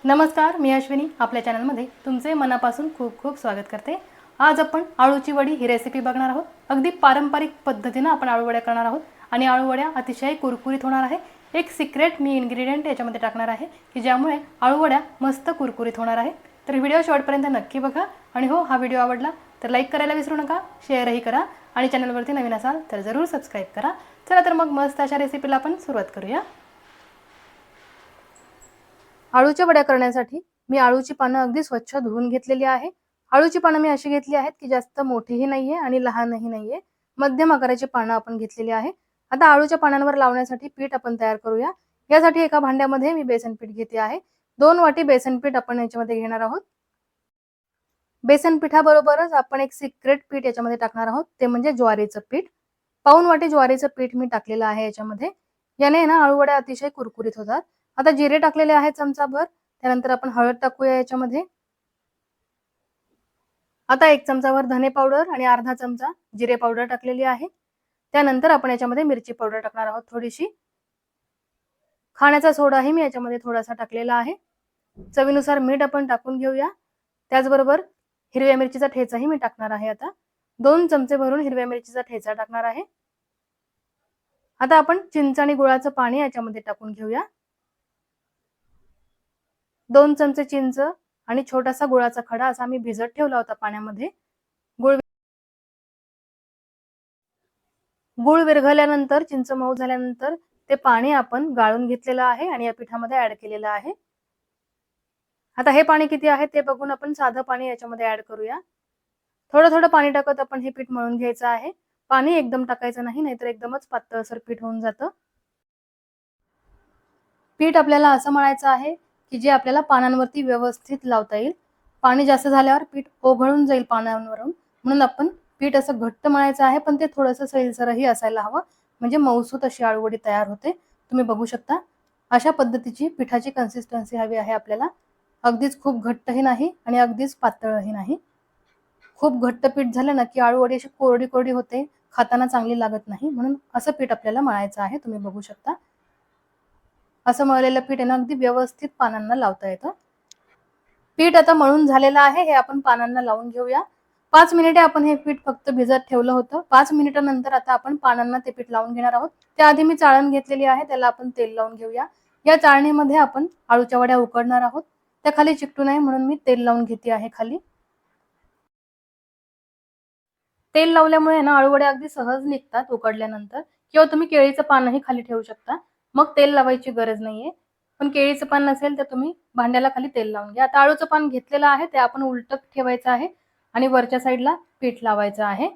नमस्कार, मी अश्विनी आपल्या चॅनलमध्ये तुमचे मनापासून खूप खूप स्वागत करते। आज आपण आळूची वडी ही रेसिपी बघणार आहोत। अगदी पारंपरिक पद्धतीने आपण आळू वड्या करणार आहोत आणि आळू वड्या अतिशय कुरकुरीत होणार आहे। एक सिक्रेट मी इन्ग्रेडियंट याच्यामध्ये टाकणार आहे की ज्यामुळे आळू वड्या मस्त कुरकुरीत होणार आहे। तर व्हिडिओ शेवटपर्यंत नक्की बघा आणि हो, हा व्हिडिओ आवडला तर लाईक करायला विसरू नका, शेअरही करा आणि चॅनलवरती नवीन असाल तर जरूर सबस्क्राइब करा। चला तर मग मस्त अशा रेसिपीला आपण सुरुवात करूया। आळूच्या वड्या करण्यासाठी मी आळूची पानं अगदी स्वच्छ धुवून घेतलेली आहे। आळूची पानं मी अशी घेतली आहेत की जास्त मोठीही नाहीये आणि लहानही नाहीये, मध्यम आकाराची पानं आपण घेतलेली आहे। आता आळूच्या पानांवर लावण्यासाठी पीठ आपण तयार करूया। यासाठी एका भांड्यामध्ये मी बेसन पीठ घेते आहे। 2 वाटी बेसन पीठ आपण याच्यामध्ये घेणार आहोत। बेसन पिठाबरोबरच आपण एक सिक्रेट पीठ याच्यामध्ये टाकणार आहोत, ते म्हणजे ज्वारीचं पीठ। पाऊण वाटी ज्वारीचं पीठ मी टाकलेलं आहे याच्यामध्ये। याने ना आळू वड्या अतिशय कुरकुरीत होतात। आता जिरे टाकलेले आहे चमचाभर, त्यानंतर आपण हळद टाकूया याच्यामध्ये। आता 1 चमचाभर धने पावडर आणि अर्धा चमचा जिरे पावडर टाकलेली आहे। त्यानंतर आपण याच्यामध्ये मिरची पावडर टाकणार आहोत थोडीशी। खाण्याचा सोडाही मी याच्यामध्ये थोडासा टाकलेला आहे। चवीनुसार मीठ आपण टाकून घेऊया। त्याचबरोबर हिरव्या मिरचीचा ठेचाही मी टाकणार आहे। आता 2 चमचे भरून हिरव्या मिरचीचा ठेचा टाकणार आहे। आता आपण चिंच आणि गुळाचं पाणी याच्यामध्ये टाकून घेऊया। 2 चमचे चिंच आणि छोटासा गुळाचा खडा असा मी भिजत ठेवला होता पाण्यामध्ये। गुळ विरघळल्यानंतर, चिंच मऊ झाल्यानंतर ते पाणी आपण गाळून घेतलेलं आहे आणि या पिठामध्ये ऍड केलेलं आहे। आता हे पाणी किती आहे ते बघून आपण साधं पाणी याच्यामध्ये ऍड करूया। थोडं थोडं पाणी टाकत आपण हे पीठ मळून घ्यायचं आहे। पाणी एकदम टाकायचं नाही, नाहीतर एकदमच पातळसर पीठ होऊन जातं। पीठ आपल्याला असं मळायचं आहे की जे आपल्याला पानांवरती व्यवस्थित लावता येईल। पाणी जास्त झाल्यावर पीठ ओघळून जाईल पानांवरून, म्हणून आपण पीठ असं घट्ट मळायचं आहे, पण ते थोडंसं सैलसरही असायला हवं, म्हणजे मऊसूत अशी आळूवडी तयार होते। तुम्ही बघू शकता अशा पद्धतीची पिठाची कन्सिस्टन्सी हवी आहे आपल्याला। अगदीच खूप घट्टही नाही आणि अगदीच पातळही नाही। खूप घट्ट पीठ झालं ना की आळूवडी अशी कोरडी कोरडी होते, खाताना चांगली लागत नाही, म्हणून असं पीठ आपल्याला मळायचं आहे। तुम्ही बघू शकता असं मळलेलं पीठ आहे ना अगदी व्यवस्थित पानांना लावता येतं। पीठ आता मळून झालेलं आहे, हे आपण पानांना लावून घेऊया। 5 मिनिटे आपण हे पीठ फक्त भिजत ठेवलं होतं। 5 मिनिटांनंतर आता आपण पानांना ते पीठ लावून घेणार आहोत। त्याआधी मी चाळण घेतलेली आहे, त्याला आपण तेल लावून घेऊया। या चाळणीमध्ये आपण आळूच्या वड्या उकडणार आहोत, त्या खाली चिकटू नये म्हणून मी तेल लावून घेते आहे खाली। तेल लावल्यामुळे ना आळू वड्या अगदी सहज निघतात उकडल्यानंतर, किंवा तुम्ही केळीचं पानही खाली ठेवू शकता, मग तेल लावायची गरज नाहीये। पण केळीचं पान नसेल तर तुम्ही भांड्याला खाली तेल लावून घ्या। आता आळूचं पान घेतलेलं आहे, ते आपण उलट ठेवायचं आहे आणि वरच्या साईडला पीठ लावायचं आहे।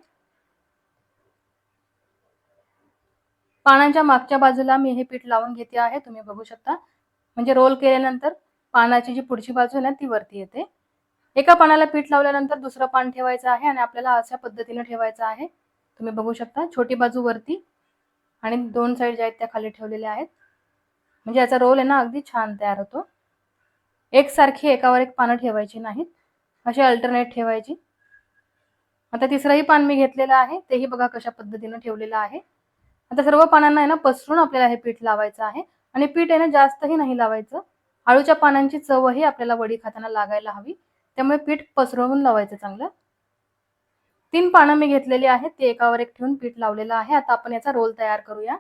पानांच्या मागच्या बाजूला मी हे पीठ लावून घेते आहे, तुम्ही बघू शकता। म्हणजे रोल केल्यानंतर पानाची जी पुढची बाजू आहे ना ती वरती येते। एका पानाला पीठ लावल्यानंतर दुसरं पान ठेवायचं आहे आणि आपल्याला अशा पद्धतीने ठेवायचं आहे। तुम्ही बघू शकता छोटी बाजू वरती आणि 2 साइड ज्या आहेत त्या खाली ठेवलेल्या आहेत, म्हणजे याचा रोल आहे ना अगदी छान तयार होतो। एकसारखी एकावर एक पानं ठेवायची नाहीत, अशी अल्टरनेट ठेवायची। आता तिसरंही पान मी घेतलेलं आहे, तेही बघा कशा पद्धतीने ठेवलेलं आहे। आता सर्व पानांना आहे ना पसरून आपल्याला हे पीठ लावायचं आहे आणि पीठ आहे ना जास्तही नाही लावायचं। आळूच्या पानांची चवही आपल्याला वडी खाताना लागायला हवी, त्यामुळे पीठ पसरवून लावायचं चांगलं। 3 पानं मी घेतलेली आहेत, ते एकावर एक ठेवून पीठ लावलेलं आहे। आता आपण याचा रोल तयार करूया।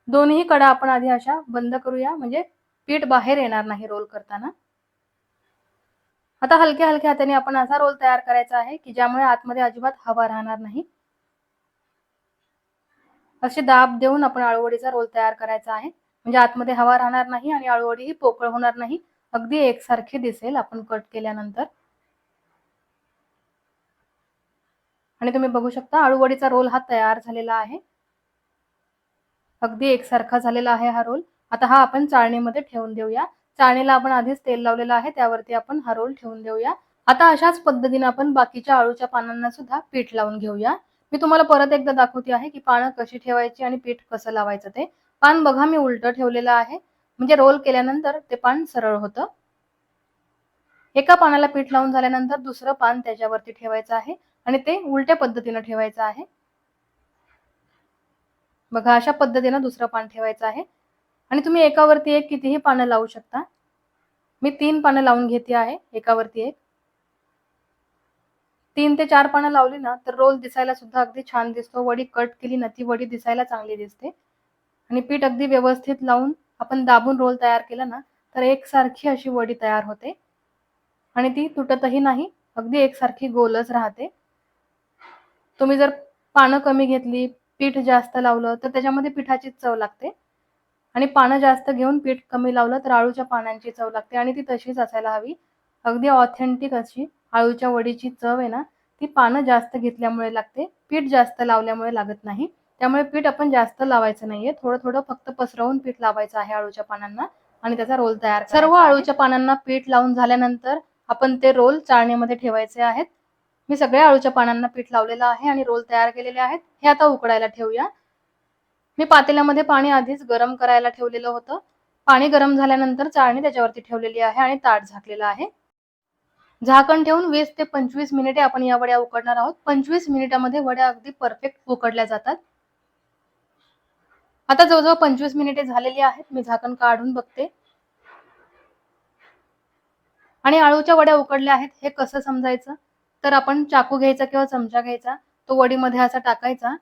दोन्ही कडा आपण आधी अशा बंद करूया, म्हणजे पीठ बाहेर येणार नाही रोल करताना। आता हलक्या हलक्या हाताने आपण असा रोल तयार करायचा आहे की ज्यामुळे आतमध्ये अजिबात हवा राहणार नाही। असे दाब देऊन आपण आळूवडीचा रोल तयार करायचा आहे, म्हणजे आतमध्ये हवा राहणार नाही आणि आळूवडी ही पोकळ होणार नाही, अगदी एकसारखी दिसेल आपण कट केल्यानंतर। आणि तुम्ही बघू शकता आळूवडीचा रोल हा तयार झालेला आहे, अगदी एकसारखा झालेला आहे हा रोल। आता हा आपण चाळणीमध्ये ठेवून देऊया। चाळणीला आपण आधीच तेल लावलेलं आहे, त्यावरती आपण हा रोल ठेवून देऊया। आता अशाच पद्धतीने आपण बाकीच्या आळूच्या पानांना सुद्धा पीठ लावून घेऊया। मी तुम्हाला परत एकदा दाखवते आहे की पानं कशी ठेवायची आणि पीठ कसं लावायचं ते। पान बघा मी उलट ठेवलेलं आहे, म्हणजे रोल केल्यानंतर ते पान सरळ होतं। एका पानाला पीठ लावून झाल्यानंतर दुसरं पान त्याच्यावरती ठेवायचं आहे आणि ते उलट्या पद्धतीने ठेवायचं आहे। बघा अशा पद्धतीने दुसरं पान ठेवायचं आहे आणि तुम्ही एकावरती एक कितीही पानं लावू शकता। मी 3 पानं लावून घेते आहे, एकावरती एक. 3 ते 4 पानं लावली ना तर रोल दिसायला सुद्धा अगदी छान दिसतो. वडी कट केली ना ती वडी दिसायला चांगली दिसते. आणि पीठ अगदी व्यवस्थित लावून आपण दाबून रोल तयार केला ना तर एकसारखी अशी वडी तयार होते आणि ती तुटतही नाही, अगदी एकसारखी गोलच राहते. तुम्ही जर पानं कमी घेतली, पीठ जास्त लावलं तर त्याच्यामध्ये पिठाची चव लागते आणि पानं जास्त घेऊन पीठ कमी लावलं तर आळूच्या पानांची चव लागते आणि ती तशीच असायला हवी. अगदी ऑथेंटिक अशी आळूच्या वडीची चव आहे ना ती पानं जास्त घेतल्यामुळे लागते, पीठ जास्त लावल्यामुळे लागत नाही. त्यामुळे पीठ आपण जास्त लावायचं नाहीये, थोडं थोडं फक्त पसरवून पीठ लावायचं आहे आळूच्या पानांना आणि त्याचा रोल तयार करायचा. सर्व आळूच्या पानांना पीठ लावून झाल्यानंतर आपण ते रोल चाळणीमध्ये ठेवायचे आहेत. मी सगळ्या आळूच्या पानांना पीठ लावलेलं आहे आणि रोल तयार केलेले आहेत. हे आता उकडायला ठेवूया. मी पातेल्यामध्ये पाणी आधीच गरम करायला ठेवलेलं होतं. पाणी गरम झाल्यानंतर चाळणी त्याच्यावरती ठेवलेली आहे आणि ताट झाकलेलं आहे. झाकण ठेवून 20 ते 25 मिनिटे आपण या वड्या उकडणार आहोत. 25 मिनिटामध्ये वड्या अगदी परफेक्ट उकडल्या जातात. आता जवळजवळ 25 मिनिटे झालेली आहेत. मी झाकण काढून बघते आणि आळूच्या वड्या उकडल्या आहेत हे कसं समजायचं, तर आपण चाकू घ्यायचा किंवा चमचा घ्यायचा, तो वडीमध्ये असा टाकायचा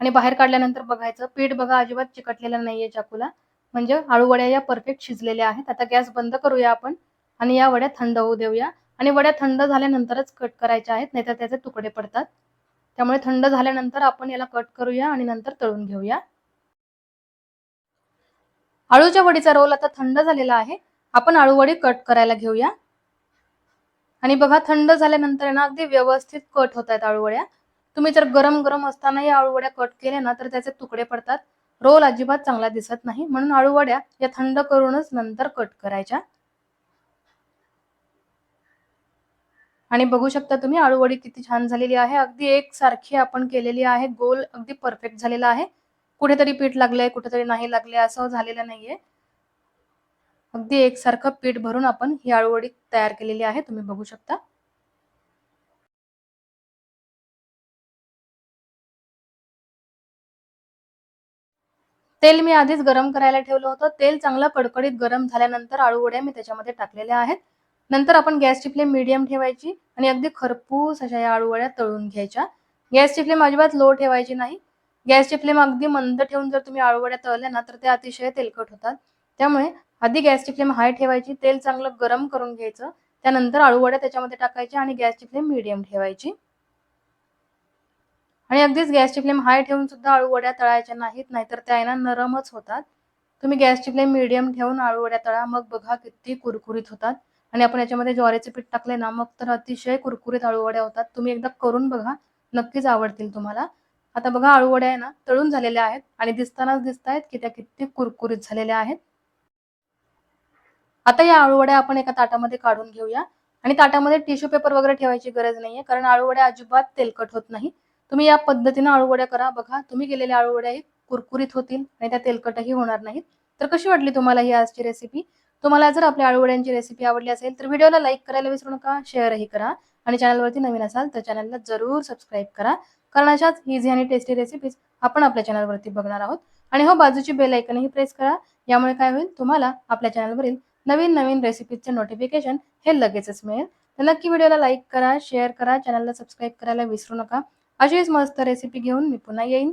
आणि बाहेर काढल्यानंतर बघायचं पीठ बघा अजिबात चिकटलेलं नाहीये चाकूला, म्हणजे आळू वड्या या परफेक्ट शिजलेल्या आहेत. आता गॅस बंद करूया आपण आणि या वड्या थंड होऊ देऊया आणि वड्या थंड झाल्यानंतरच कट करायच्या आहेत, नाहीतर त्याचे तुकडे पडतात. त्यामुळे थंड झाल्यानंतर आपण याला कट करूया आणि नंतर तळून घेऊया. आळूच्या वडीचा रोल आता थंड झालेला आहे. आपण आळू वडी कट करायला घेऊया आणि बघा थंड झाल्यानंतर ना अगदी व्यवस्थित कट होत आहेत आळू वड्या. तुम्ही जर गरम गरम असताना या आळू वड्या कट केल्या ना तर त्याचे तुकडे पडतात, रोल अजिबात चांगला दिसत नाही. म्हणून आळू वड्या या थंड करूनच नंतर कट करायच्या. आणि बघू शकता तुम्ही आळू वडी किती छान झालेली आहे, अगदी एकसारखी आपण केलेली आहे, गोल अगदी परफेक्ट झालेला आहे. कुठेतरी पीठ लागलंय, कुठेतरी नाही लागले असं झालेलं नाहीये. अगदी एकसारखं पीठ भरून आपण ही आळू वडी तयार केलेली आहे, तुम्ही बघू शकता. तेल मी आधीच गरम करायला ठेवलं होतं. तेल चांगलं कडकडीत गरम झाल्यानंतर आळू वड्या मी त्याच्यामध्ये टाकलेल्या आहेत. नंतर आपण गॅसची फ्लेम मीडियम ठेवायची आणि अगदी खरपूस अशा या आळू वड्या तळून घ्यायच्या. गॅसची फ्लेम अजिबात लो ठेवायची नाही. गॅसची फ्लेम अगदी मंद ठेवून जर तुम्ही आळू वड्या तळल्या ना तर ते अतिशय तेलकट होतात. त्यामुळे आधी गॅसची फ्लेम हाय ठेवायची, तेल चांगलं गरम करून घ्यायचं, त्यानंतर आळू वड्या त्याच्यामध्ये टाकायच्या आणि गॅसची फ्लेम मीडियम ठेवायची. आणि अगदीच गॅसची फ्लेम हाय ठेवून सुद्धा आळू वड्या तळायच्या नाहीत, नाहीतर त्या ना नरमच होतात. तुम्ही गॅसची फ्लेम मीडियम ठेवून आळू वड्या तळा, मग बघा किती कुरकुरीत होतात. आणि आपण याच्यामध्ये ज्वारीचे पीठ टाकले ना मग तर अतिशय कुरकुरीत आळू वड्या होतात. तुम्ही एकदा करून बघा, नक्कीच आवडतील तुम्हाला. आता बघा आळू वड्या आहे ना तळून झालेल्या आहेत आणि दिसतानाच दिसतायत की त्या किती कुरकुरीत झालेल्या आहेत. आता या आळू वड्या आपण एका ताटामध्ये काढून घेऊया आणि ताटामध्ये टिश्यू पेपर वगैरे ठेवायची गरज नाहीये, कारण आळू वड्या अजिबात तेलकट होत नाही. तुम्ही या पद्धतीने आळू वड्या करा, बघा तुम्ही केलेल्या आळू वड्या कुरकुरीत होतील आणि त्या तेलकटही होणार नाहीत. तर कशी वाटली तुम्हाला ही आजची रेसिपी? तुम्हाला जर आपल्या आळू वड्यांची रेसिपी आवडली असेल तर व्हिडिओला लाईक करायला विसरू नका, शेअरही करा आणि चॅनलवरती नवीन असाल तर चॅनलला जरूर सबस्क्राईब करा, कारण अशाच इझी आणि टेस्टी रेसिपीज आपण आपल्या चॅनलवरती बघणार आहोत. आणि हो बाजूची बेल आयकॉनही प्रेस करा, यामुळे काय होईल तुम्हाला आपल्या चॅनलवरील नवीन नवीन रेसिपीजचे नोटिफिकेशन हे लगेचच मिळेल. तर नक्की व्हिडिओला लाईक करा, शेअर करा, चॅनलला सबस्क्राईब करायला विसरू नका. अशीच मस्त रेसिपी घेऊन मी पुन्हा येईन.